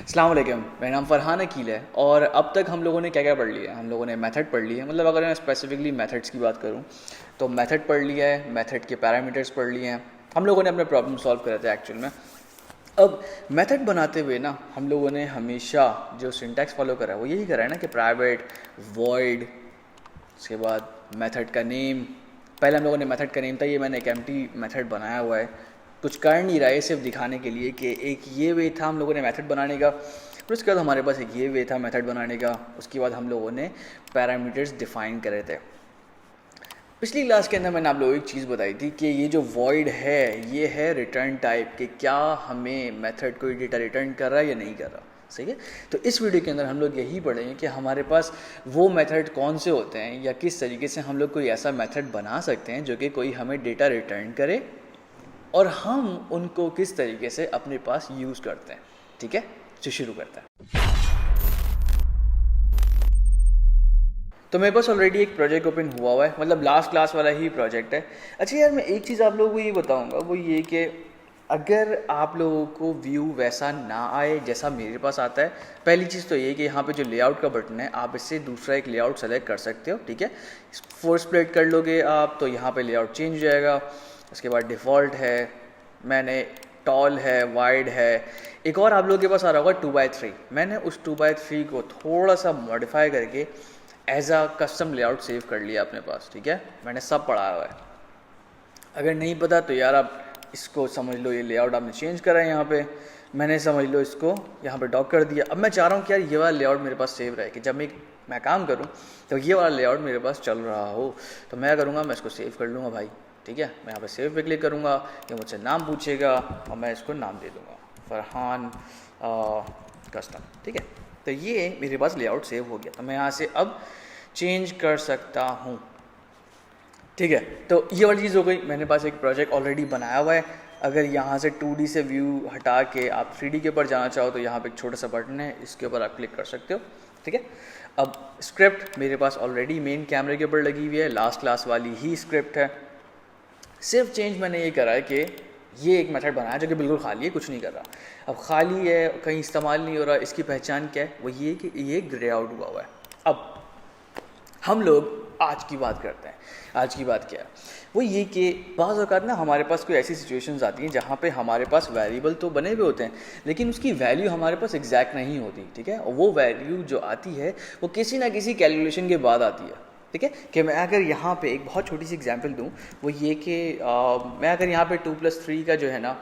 अस्सलाम वालेकुम, मेरा नाम फ़रहान अकील है। और अब तक हम लोगों ने क्या क्या पढ़ लिया है? हम लोगों ने मेथड पढ़ ली है। मतलब अगर मैं स्पेसिफिकली मेथड्स की बात करूं तो मेथड पढ़ लिया है, मेथड के पैरामीटर्स पढ़ लिए हैं। हम लोगों ने अपने प्रॉब्लम सॉल्व करे थे एक्चुअल में। अब मेथड बनाते हुए ना हम लोगों ने हमेशा जो सिंटैक्स फॉलो करा है वो यही करा है ना कि प्राइवेट वॉइड, उसके बाद मेथड का नेम। पहले हम लोगों ने मेथड का नेम था, ये मैंने एक एम्प्टी मेथड बनाया हुआ है, कुछ कर नहीं रहा है, सिर्फ दिखाने के लिए कि एक ये वे था हम लोगों ने मेथड बनाने का। फिर उसके बाद हमारे पास एक ये वे था मेथड बनाने का। उसके बाद हम लोगों ने पैरामीटर्स डिफाइन करे थे। पिछली क्लास के अंदर मैंने आप लोगों को एक चीज़ बताई थी कि ये जो वॉइड है ये है रिटर्न टाइप कि क्या हमें मेथड कोई डेटा रिटर्न कर रहा है या नहीं कर रहा। सही है। तो इस वीडियो के अंदर हम लोग यही पढ़ेंगे कि हमारे पास वो मेथड कौन से होते हैं या किस तरीके से हम लोग कोई ऐसा मेथड बना सकते हैं जो कि कोई हमें डेटा रिटर्न करे और हम उनको किस तरीके से अपने पास यूज़ करते हैं। ठीक है, तो शुरू करते हैं। तो मेरे पास ऑलरेडी एक प्रोजेक्ट ओपन हुआ है, मतलब लास्ट क्लास वाला ही प्रोजेक्ट है। अच्छा यार, मैं एक चीज़ आप लोगों को ये बताऊंगा, वो ये कि अगर आप लोगों को व्यू वैसा ना आए जैसा मेरे पास आता है, पहली चीज़ तो ये कि यहाँ पे जो लेआउट का बटन है आप इससे दूसरा एक लेआउट सेलेक्ट कर सकते हो। ठीक है, फोर स्प्लिट कर लोगे आप तो यहाँ पे लेआउट चेंज हो जाएगा। उसके बाद डिफ़ॉल्ट है, मैंने टॉल है, वाइड है। एक और आप लोगों के पास आ रहा होगा 2x3। मैंने उस 2x3 को थोड़ा सा मॉडिफाई करके as a custom layout save कर लिया अपने पास। ठीक है, मैंने सब पढ़ाया हुआ है। अगर नहीं पता तो यार आप इसको समझ लो, ये लेआउट आपने चेंज करा है यहाँ पे, मैंने समझ लो इसको यहाँ पे डॉक कर दिया। अब मैं चाह रहा हूँ कि यार ये वाला लेआउट मेरे पास सेव रहे कि जब मैं काम करूँ तो ये वाला लेआउट मेरे पास चल रहा हो। तो मैं करूँगा, मैं इसको सेव कर लूँगा भाई। ठीक है, मैं यहाँ पे सेव पे क्लिक करूँगा, ये मुझसे नाम पूछेगा और मैं इसको नाम दे दूँगा फरहान कस्टम। ठीक है, तो ये मेरे पास लेआउट सेव हो गया। तो मैं यहाँ से अब चेंज कर सकता हूँ। ठीक है, तो ये वाली चीज़ हो गई। मैंने पास एक प्रोजेक्ट ऑलरेडी बनाया हुआ है। अगर यहाँ से 2D से व्यू हटा के आप 3D के ऊपर जाना चाहो तो यहाँ पे एक छोटा सा बटन है, इसके ऊपर आप क्लिक कर सकते हो। ठीक है, अब स्क्रिप्ट मेरे पास ऑलरेडी मेन कैमरे के ऊपर लगी हुई है, लास्ट क्लास वाली ही स्क्रिप्ट है। सिर्फ चेंज मैंने ये करा है कि ये एक मेथड बनाया जो कि बिल्कुल खाली है, कुछ नहीं कर रहा। अब खाली है, कहीं इस्तेमाल नहीं हो रहा, इसकी पहचान क्या है? वो ये कि ये ग्रे आउट हुआ है। अब हम लोग आज की बात करते हैं। आज की बात क्या है? वो ये कि बाज़ औक़ात ना हमारे पास कोई ऐसी सिचुएशंस आती हैं जहाँ पे हमारे पास वेरिएबल तो बने हुए होते हैं लेकिन उसकी वैल्यू हमारे पास एग्जैक्ट नहीं होती। ठीक है, और वो वैल्यू जो आती है वो किसी ना किसी कैलकुलेशन के बाद आती है। ठीक है, कि मैं अगर यहाँ पे एक बहुत छोटी सी एग्जांपल दूँ, वो ये कि मैं अगर यहाँ पे 2+3 का जो है ना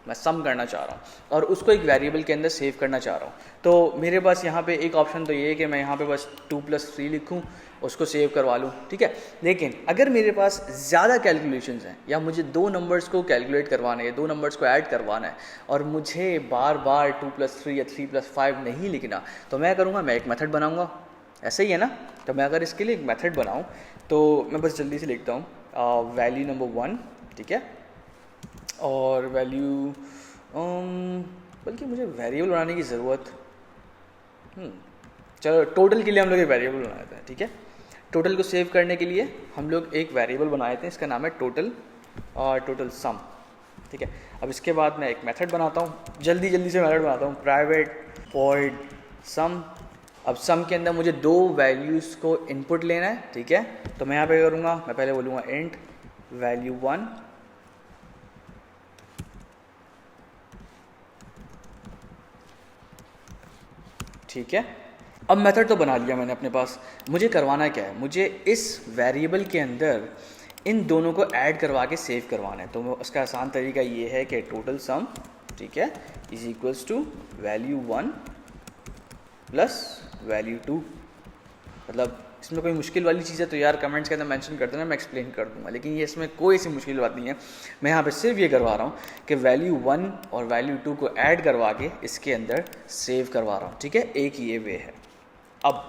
मैं सम करना चाह रहा हूँ और उसको एक वेरिएबल के अंदर सेव करना चाह रहा हूँ, तो मेरे पास यहाँ पे एक ऑप्शन तो ये है कि मैं यहाँ पे बस 2+3 लिखूँ, उसको सेव करवा लूँ। ठीक है, लेकिन अगर मेरे पास ज़्यादा कैलकुलेशंस हैं या मुझे दो नंबर्स को कैलकुलेट करवाना है, दो नंबर्स को ऐड करवाना है और मुझे बार बार 2+3 या 3+5 नहीं लिखना, तो मैं करूँगा, मैं एक मेथड बनाऊँगा। ऐसा ही है ना? तो मैं अगर इसके लिए एक मेथड बनाऊँ तो मैं बस जल्दी से लिखता हूँ वैल्यू नंबर 1। ठीक है, और वैल्यू बल्कि मुझे वेरिएबल बनाने की ज़रूरत, चलो टोटल के लिए हम लोग एक वेरिएबल बनाए थे। ठीक है, टोटल को सेव करने के लिए हम लोग एक वेरिएबल बनाए थे, इसका नाम है टोटल और टोटल सम। ठीक है, अब इसके बाद मैं एक मेथड बनाता हूँ, जल्दी से मेथड बनाता हूँ, प्राइवेट वॉइड सम। अब सम के अंदर मुझे दो वैल्यूज़ को इनपुट लेना है। ठीक है, तो मैं यहाँ पे करूँगा, मैं पहले बोलूँगा इंट वैल्यू 1। ठीक है, अब मेथड तो बना लिया मैंने अपने पास। मुझे करवाना क्या है? मुझे इस वेरिएबल के अंदर इन दोनों को ऐड करवा के सेव करवाना है। तो उसका आसान तरीका ये है कि टोटल सम, ठीक है, is equals to value 1 plus value 2। मतलब इसमें कोई मुश्किल वाली चीज़ है तो यार कमेंट्स के अंदर मेंशन कर देना, मैं एक्सप्लेन कर दूंगा, लेकिन ये इसमें कोई ऐसी मुश्किल बात नहीं है। मैं यहाँ पे सिर्फ ये करवा रहा हूँ कि वैल्यू 1 और वैल्यू 2 को ऐड करवा के इसके अंदर सेव करवा रहा हूँ। ठीक है, एक ये वे है। अब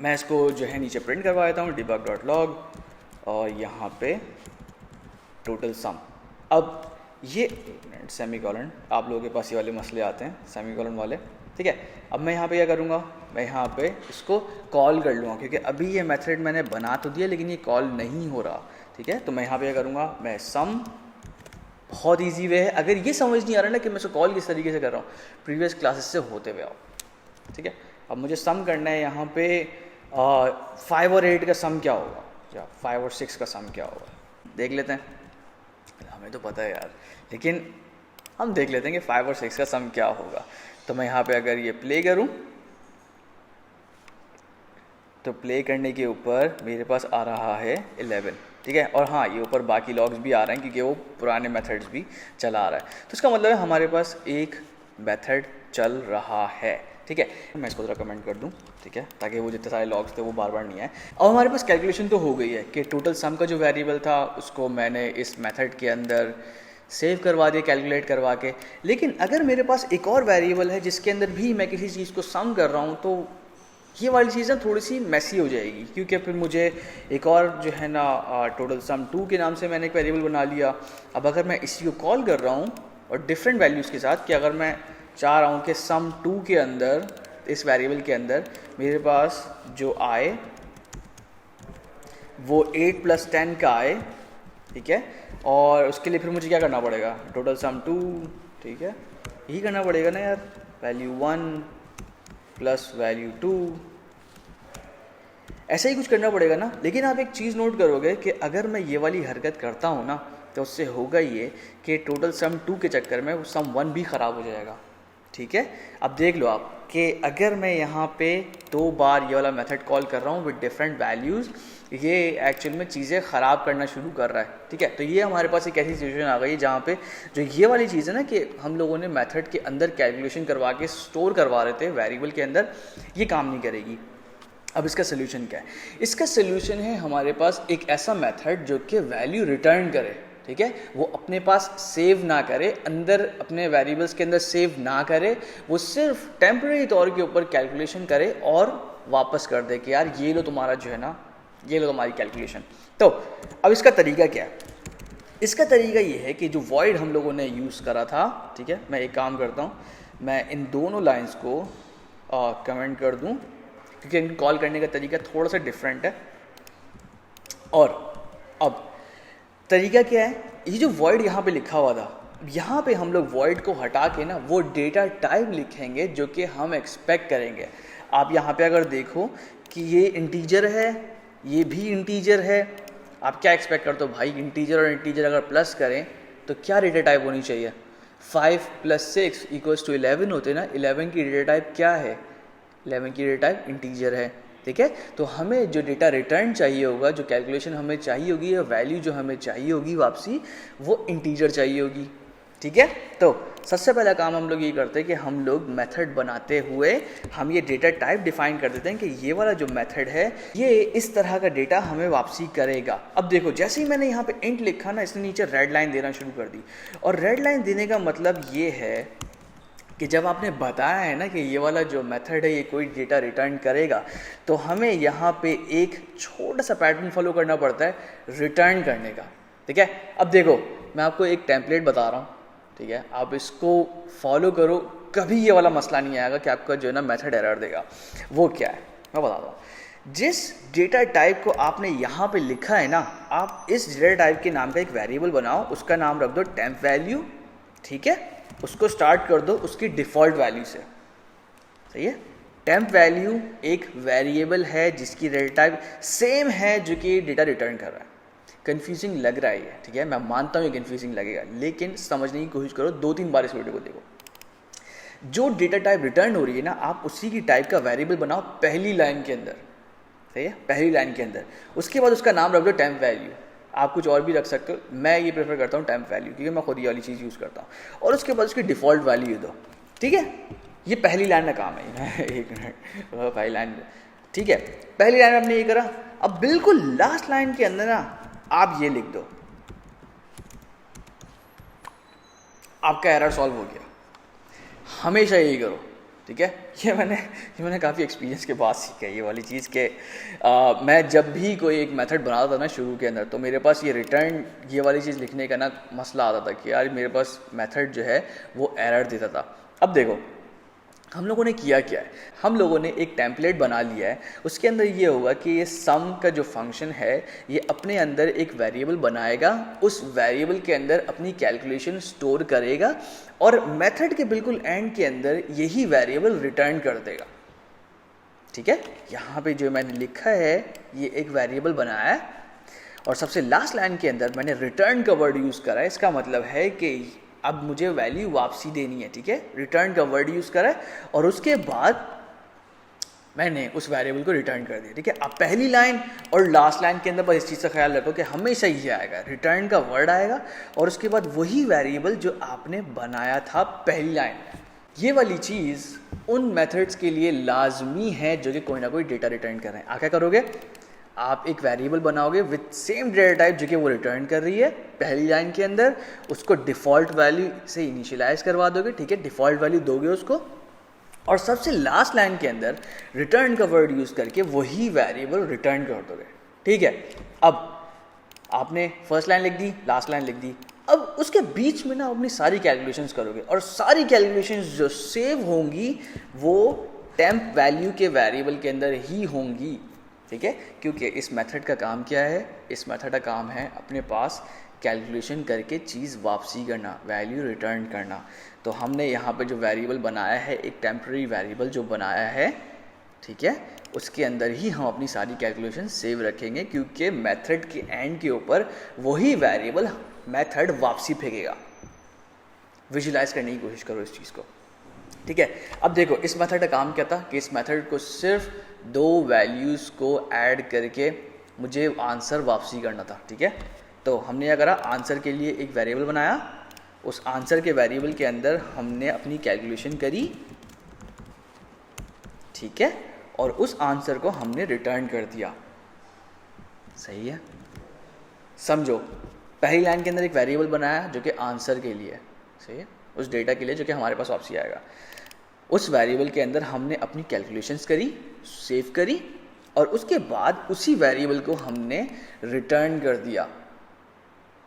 मैं इसको जो है नीचे प्रिंट करवा देता हूँ debug.log और यहाँ पे टोटल सम। अब ये सेमीकोलन, आप लोगों के पास ये वाले मसले आते हैं सेमीकोलन वाले। ठीक है, अब मैं यहाँ पे क्या करूँगा, मैं यहाँ पे इसको कॉल कर लूँगा क्योंकि अभी ये मेथड मैंने बना तो दिया लेकिन ये कॉल नहीं हो रहा। ठीक है, तो मैं यहाँ पे क्या करूँगा, मैं सम बहुत ईजी वे है। अगर ये समझ नहीं आ रहा ना कि मैं उसको कॉल किस तरीके से कर रहा हूँ, प्रीवियस क्लासेस से होते हुए आओ, ठीक है। अब मुझे सम करना है यहाँ पे 5 और 8 का सम क्या होगा, या 5 और 6 का सम क्या होगा, देख लेते हैं। हमें तो पता है यार, लेकिन हम देख लेते हैं कि 5 और 6 का सम क्या होगा। तो मैं यहाँ पे अगर ये प्ले करूँ तो प्ले करने के ऊपर मेरे पास आ रहा है 11, ठीक है। और हाँ, ये ऊपर बाकी लॉग्स भी आ रहे हैं क्योंकि वो पुराने मेथड्स भी चला आ रहा है। तो इसका मतलब है हमारे पास एक मेथड चल रहा है, ठीक है। मैं इसको ज़रा कमेंट कर दूं, ठीक है, ताकि वो जितने सारे लॉग्स थे वो बार बार नहीं आए। अब हमारे पास कैलकुलेशन तो हो गई है कि टोटल सम का जो वेरिएबल था उसको मैंने इस मेथड के अंदर सेव करवा दिया कैलकुलेट करवा के। लेकिन अगर मेरे पास एक और वेरिएबल है जिसके अंदर भी मैं किसी चीज़ को सम कर रहा हूँ, तो ये वाली चीज़ ना थोड़ी सी मैसी हो जाएगी, क्योंकि फिर मुझे एक और जो है ना टोटल सम 2 के नाम से मैंने एक वेरिएबल बना लिया। अब अगर मैं इसी को कॉल कर रहा हूँ और डिफरेंट वैल्यूज़ के साथ, कि अगर मैं चाह रहा हूँ कि सम 2 के अंदर, इस वेरिएबल के अंदर मेरे पास जो आए वो 8 + 10 का आए, ठीक है। और उसके लिए फिर मुझे क्या करना पड़ेगा, टोटल सम 2, ठीक है, यही करना पड़ेगा ना यार, वैल्यू 1 प्लस वैल्यू 2, ऐसा ही कुछ करना पड़ेगा ना। लेकिन आप एक चीज़ नोट करोगे कि अगर मैं ये वाली हरकत करता हूँ ना, तो उससे होगा ये कि टोटल सम 2 के चक्कर में वो सम 1 भी ख़राब हो जाएगा, ठीक है। अब देख लो आप कि अगर मैं यहाँ पे 2 बार ये वाला मेथड कॉल कर रहा हूँ विद डिफरेंट वैल्यूज़, ये एक्चुअल में चीज़ें ख़राब करना शुरू कर रहा है, ठीक है। तो ये हमारे पास एक ऐसी सिचुएशन आ गई जहाँ पे जो ये वाली चीज़ है ना, कि हम लोगों ने मेथड के अंदर कैलकुलेशन करवा के स्टोर करवा रहे थे वेरिएबल के अंदर, ये काम नहीं करेगी। अब इसका सोल्यूशन क्या है? इसका सोल्यूशन है हमारे पास एक ऐसा मेथड जो कि वैल्यू रिटर्न करे, ठीक है। वो अपने पास सेव ना करे, अंदर अपने वेरिएबल्स के अंदर सेव ना करे, वो सिर्फ टेम्परेरी तौर के ऊपर कैलकुलेशन करे और वापस कर दे कि यार ये लो तुम्हारा जो है ना, ये लो तुम्हारी कैलकुलेशन। तो अब इसका तरीका क्या है? इसका तरीका ये है कि जो वॉइड हम लोगों ने यूज़ करा था, ठीक है, मैं एक काम करता हूँ, मैं इन दोनों लाइंस को कमेंट कर दूँ क्योंकि इनको कॉल करने का तरीका थोड़ा सा डिफरेंट है। और अब तरीका क्या है, ये जो वॉइड यहाँ पे लिखा हुआ था, यहाँ पे हम लोग वॉइड को हटा के ना वो डेटा टाइप लिखेंगे जो कि हम एक्सपेक्ट करेंगे। आप यहाँ पे अगर देखो कि ये इंटीजर है, ये भी इंटीजर है, आप क्या एक्सपेक्ट करते हो भाई? इंटीजर और इंटीजर अगर प्लस करें तो क्या डेटा टाइप होनी चाहिए? 5 + 6 = 11 होते ना। 11 की डेटा टाइप क्या है? 11 की डेटा टाइप इंटीजर है, ठीक है। तो हमें जो डेटा रिटर्न चाहिए होगा, जो कैलकुलेशन हमें चाहिए होगी या वैल्यू जो हमें चाहिए होगी वापसी, वो इंटीजर चाहिए होगी, ठीक है। तो सबसे पहला काम हम लोग ये करते हैं कि हम लोग मेथड बनाते हुए हम ये डेटा टाइप डिफाइन कर देते हैं कि ये वाला जो मेथड है ये इस तरह का डेटा हमें वापसी करेगा। अब देखो, जैसे ही मैंने यहाँ पे इंट लिखा ना, इसने नीचे रेड लाइन देना शुरू कर दी। और रेड लाइन देने का मतलब ये है कि जब आपने बताया है ना कि ये वाला जो मेथड है ये कोई डेटा रिटर्न करेगा, तो हमें यहाँ पे एक छोटा सा पैटर्न फॉलो करना पड़ता है रिटर्न करने का, ठीक है। अब देखो, मैं आपको एक टेम्पलेट बता रहा हूँ, ठीक है, आप इसको फॉलो करो, कभी ये वाला मसला नहीं आएगा कि आपका जो है ना मेथड एरर देगा। वो क्या है मैं बताता हूँ। जिस डेटा टाइप को आपने यहाँ पे लिखा है ना, आप इस डेटा टाइप के नाम का एक वेरिएबल बनाओ, उसका नाम रख दो टेम्प वैल्यू, ठीक है। उसको स्टार्ट कर दो उसकी डिफ़ॉल्ट वैल्यू से, सही है। टेम्प वैल्यू एक वेरिएबल है जिसकी डेटा टाइप सेम है जो कि डेटा रिटर्न कर रहा है। कंफ्यूजिंग लग रहा है ये, ठीक है, मैं मानता हूँ ये कंफ्यूजिंग लगेगा, लेकिन समझने की कोशिश करो, 2-3 बार इस वीडियो को देखो। जो डेटा टाइप रिटर्न हो रही है ना, आप उसी की टाइप का वेरिएबल बनाओ पहली लाइन के अंदर, सही है, पहली लाइन के अंदर। उसके बाद उसका नाम रख दो टेम्प वैल्यू। आप कुछ और भी रख सकते हो, मैं ये प्रेफर करता हूँ टेम्प वैल्यू, क्योंकि मैं खुद ये वाली चीज़ यूज़ करता हूँ। और उसके बाद उसकी डिफ़ॉल्ट वैल्यू दो, ठीक है। ये पहली लाइन का काम है। एक मिनट, पहली लाइन, ठीक है, पहली लाइन आपने ये करा। अब बिल्कुल लास्ट लाइन के अंदर ना आप ये लिख दो, आपका एरर सॉल्व हो गया। हमेशा यही करो, ठीक है। ये मैंने काफ़ी एक्सपीरियंस के बाद सीखा है ये वाली चीज़ के मैं जब भी कोई एक मेथड बनाता था ना शुरू के अंदर, तो मेरे पास ये रिटर्न ये वाली चीज़ लिखने का ना मसला आता था कि यार मेरे पास मेथड जो है वो एरर देता था। अब देखो, हम लोगों ने किया क्या है, हम लोगों ने एक टेम्पलेट बना लिया है। उसके अंदर ये होगा कि ये सम का जो फंक्शन है ये अपने अंदर एक वेरिएबल बनाएगा, उस वेरिएबल के अंदर अपनी कैलकुलेशन स्टोर करेगा और मेथड के बिल्कुल एंड के अंदर यही वेरिएबल रिटर्न कर देगा। ठीक है, यहाँ पे जो मैंने लिखा है ये एक वेरिएबल बनाया है और सबसे लास्ट लाइन के अंदर मैंने रिटर्न का वर्ड यूज़ करा है। इसका मतलब है कि अब मुझे वैल्यू वापसी देनी है। ठीक है, रिटर्न का वर्ड यूज़ करा है और उसके बाद मैंने उस वेरिएबल को रिटर्न कर दिया। ठीक है, अब पहली लाइन और लास्ट लाइन के अंदर बस इस चीज़ का ख्याल रखो कि हमेशा ये आएगा, रिटर्न का वर्ड आएगा और उसके बाद वही वेरिएबल जो आपने बनाया था पहली लाइन में। ये वाली चीज़ उन मेथड्स के लिए लाजमी है जो कि कोई ना कोई डेटा रिटर्न कर रहे हैं। आप क्या करोगे, आप एक वेरिएबल बनाओगे विथ सेम डेटा टाइप जो कि वो रिटर्न कर रही है पहली लाइन के अंदर, उसको डिफ़ॉल्ट वैल्यू से इनिशियलाइज करवा दोगे। ठीक है, डिफ़ॉल्ट वैल्यू दोगे उसको और सबसे लास्ट लाइन के अंदर रिटर्न का वर्ड यूज़ करके वही वेरिएबल रिटर्न कर दोगे। ठीक है, अब आपने फर्स्ट लाइन लिख दी, लास्ट लाइन लिख दी, अब उसके बीच में ना अपनी सारी कैलकुलेशंस करोगे और सारी कैलकुलेशंस जो सेव होंगी वो टेम्प वैल्यू के वेरिएबल के अंदर ही होंगी। ठीक है, क्योंकि इस मेथड का काम क्या है, इस मेथड का काम है अपने पास कैलकुलेशन करके चीज़ वापसी करना, वैल्यू रिटर्न करना। तो हमने यहाँ पे जो वेरिएबल बनाया है, एक टेम्पररी वेरिएबल जो बनाया है, ठीक है, उसके अंदर ही हम अपनी सारी कैलकुलेशन सेव रखेंगे क्योंकि मेथड के एंड के ऊपर वही वेरिएबल मेथड वापसी फेंकेगा। विजुलाइज करने की कोशिश करो इस चीज़ को। ठीक है, अब देखो इस मेथड का काम क्या था कि इस मेथड को सिर्फ दो वैल्यूज़ को ऐड करके मुझे आंसर वापसी करना था। ठीक है, तो हमने क्या करा, आंसर के लिए एक वेरिएबल बनाया, उस आंसर के वेरिएबल के अंदर हमने अपनी कैलकुलेशन करी। ठीक है, और उस आंसर को हमने रिटर्न कर दिया। सही है, समझो पहली लाइन के अंदर एक वेरिएबल बनाया जो कि आंसर के लिए, सही है, उस डेटा के लिए जो कि हमारे पास वापसी आएगा। उस वेरिएबल के अंदर हमने अपनी कैलकुलेशंस करी, सेव करी और उसके बाद उसी वेरिएबल को हमने रिटर्न कर दिया।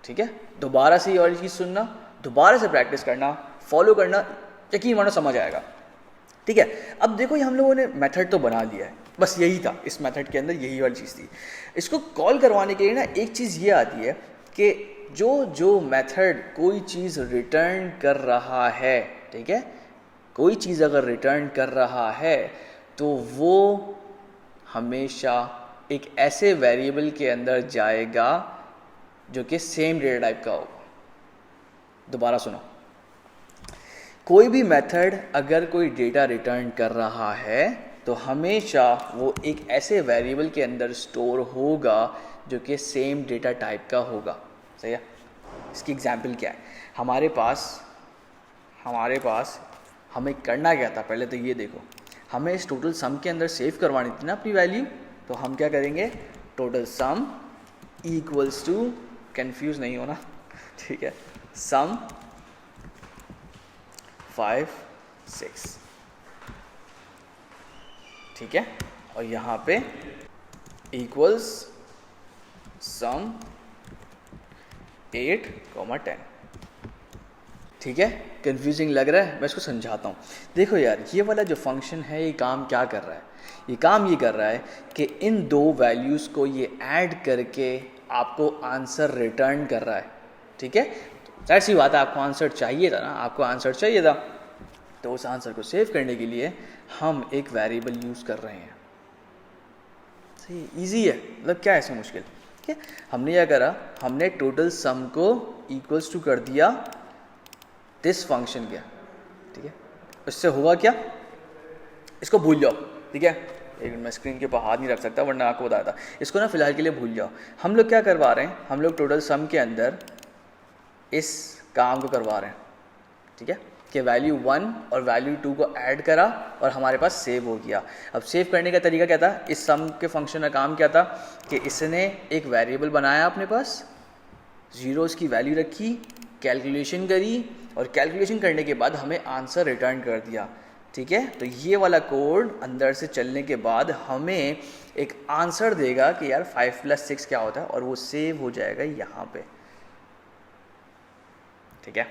ठीक है, दोबारा से ये वाली चीज़ सुनना, दोबारा से प्रैक्टिस करना, फॉलो करना, यकीन मानो समझ आएगा। ठीक है, अब देखो ये हम लोगों ने मेथड तो बना लिया है, बस यही था इस मेथड के अंदर, यही वाली चीज़ थी। इसको कॉल करवाने के लिए ना एक चीज़ ये आती है कि जो मेथड कोई चीज़ रिटर्न कर रहा है, ठीक है, कोई चीज़ अगर रिटर्न कर रहा है तो वो हमेशा एक ऐसे वेरिएबल के अंदर जाएगा जो कि सेम डेटा टाइप का होगा। दोबारा सुनो, कोई भी मेथड अगर कोई डेटा रिटर्न कर रहा है तो हमेशा वो एक ऐसे वेरिएबल के अंदर स्टोर होगा जो कि सेम डेटा टाइप का होगा। सही है, इसकी एग्जांपल क्या है, हमारे पास हमें करना क्या था, पहले तो ये देखो, हमें इस टोटल सम के अंदर सेव करवानी थी ना अपनी वैल्यू, तो हम क्या करेंगे, total sum equals to, confuse नहीं होना, ठीक है, सम 5 6, ठीक है, और यहाँ पे इक्वल्स सम 8, 10। ठीक है, कंफ्यूजिंग लग रहा है, मैं इसको समझाता हूँ। देखो यार, ये वाला जो फंक्शन है ये काम क्या कर रहा है, ये काम ये कर रहा है कि इन दो वैल्यूज़ को ये ऐड करके आपको आंसर रिटर्न कर रहा है। ठीक है, जाहिर सी बात है, आपको आंसर चाहिए था ना, आपको आंसर चाहिए था, तो उस आंसर को सेव करने के लिए हम एक वेरिएबल यूज़ कर रहे हैं। सही, ईजी है, मतलब क्या है इसमें मुश्किल। ठीक है, हमने क्या करा, हमने टोटल सम को इक्वल्स टू कर दिया दिस फंक्शन क्या। ठीक है, इससे हुआ क्या, इसको भूल जाओ। ठीक है, एक मिनट, मैं स्क्रीन के ऊपर हाथ नहीं रख सकता वरना आपको बताया था, इसको ना फिलहाल के लिए भूल जाओ। हम लोग क्या करवा रहे हैं, हम लोग टोटल सम के अंदर इस काम को करवा रहे हैं। ठीक है, कि वैल्यू 1 और वैल्यू 2 को ऐड करा और हमारे पास सेव हो गया। अब सेव करने का तरीका क्या था, इस सम के फंक्शन का काम क्या था कि इसने एक वेरिएबल बनाया अपने पास, जीरोस की वैल्यू रखी, कैलकुलेशन करी और कैलकुलेशन करने के बाद हमें आंसर रिटर्न कर दिया। ठीक है, तो ये वाला कोड अंदर से चलने के बाद हमें एक आंसर देगा कि यार 5 + 6 क्या होता है, और वो सेव हो जाएगा यहाँ पे। ठीक है,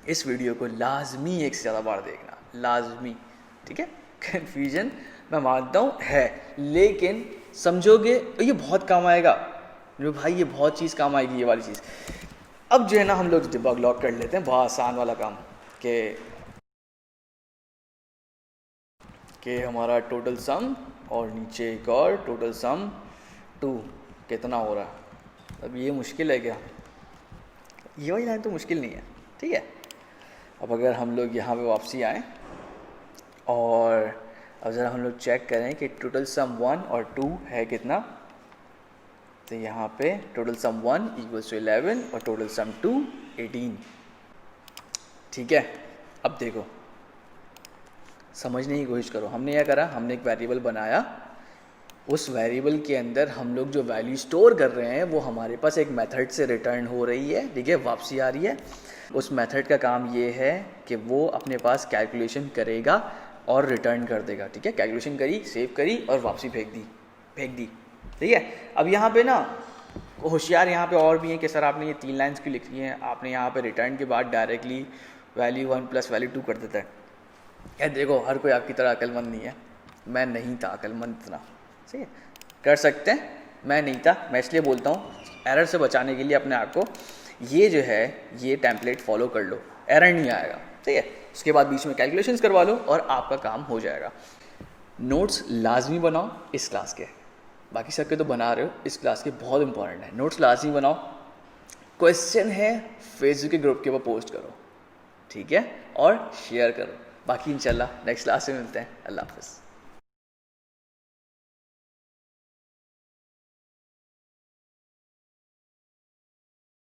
इस वीडियो को लाजमी एक से ज़्यादा बार देखना, लाजमी। ठीक है, कन्फ्यूजन मैं मानता हूँ है, लेकिन समझोगे तो ये बहुत काम आएगा मेरे भाई, ये बहुत चीज़ काम आएगी ये वाली चीज़। अब जो है ना हम लोग डिबग लॉग कर लेते हैं, बहुत आसान वाला काम कि हमारा टोटल सम और नीचे एक और टोटल सम 2 कितना हो रहा है। अब ये मुश्किल है क्या? ये वाली लाइन तो मुश्किल नहीं है, ठीक है। अब अगर हम लोग यहाँ पे वापसी आएँ और अब ज़रा हम लोग चेक करें कि टोटल सम 1 और 2 है कितना, तो यहाँ पे टोटल सम 1 इक्वल्स टू 11 और टोटल सम 2 18, ठीक है। अब देखो समझने की कोशिश करो, हमने क्या करा, हमने एक वेरिएबल बनाया, उस वेरिएबल के अंदर हम लोग जो वैल्यू स्टोर कर रहे हैं वो हमारे पास एक मेथड से रिटर्न हो रही है, ठीक है, वापसी आ रही है। उस मेथड का काम ये है कि वो अपने पास कैलकुलेशन करेगा और रिटर्न कर देगा, ठीक है। कैलकुलेशन करी, सेव करी और वापसी फेंक दी, ठीक है। अब यहाँ पे ना होशियार यहाँ पे और भी हैं कि सर आपने ये 3 लाइन्स क्यों लिखी हैं, आपने यहाँ पे रिटर्न के बाद डायरेक्टली वैल्यू 1 प्लस वैल्यू 2 कर देता है। यार देखो हर कोई आपकी तरह अक्लमंद नहीं है, मैं नहीं था अक्लमंद इतना, ठीक है। कर सकते हैं, मैं नहीं था, मैं इसलिए बोलता हूँ एरर से बचाने के लिए अपने आप को, ये जो है ये टेम्पलेट फॉलो कर लो, एरर नहीं आएगा, ठीक है। उसके बाद बीच में कैलकुलेशंस करवा लो और आपका काम हो जाएगा। नोट्स लाजमी बनाओ इस क्लास के, बाकी सबके तो बना रहे हो, इस क्लास के बहुत इंपॉर्टेंट है, नोट्स लाजमी बनाओ। क्वेश्चन है फेसबुक के ग्रुप के ऊपर पोस्ट करो, ठीक है, और शेयर करो। बाकी इंशाल्लाह नेक्स्ट क्लास में मिलते हैं। अल्लाह हाफ़िज़।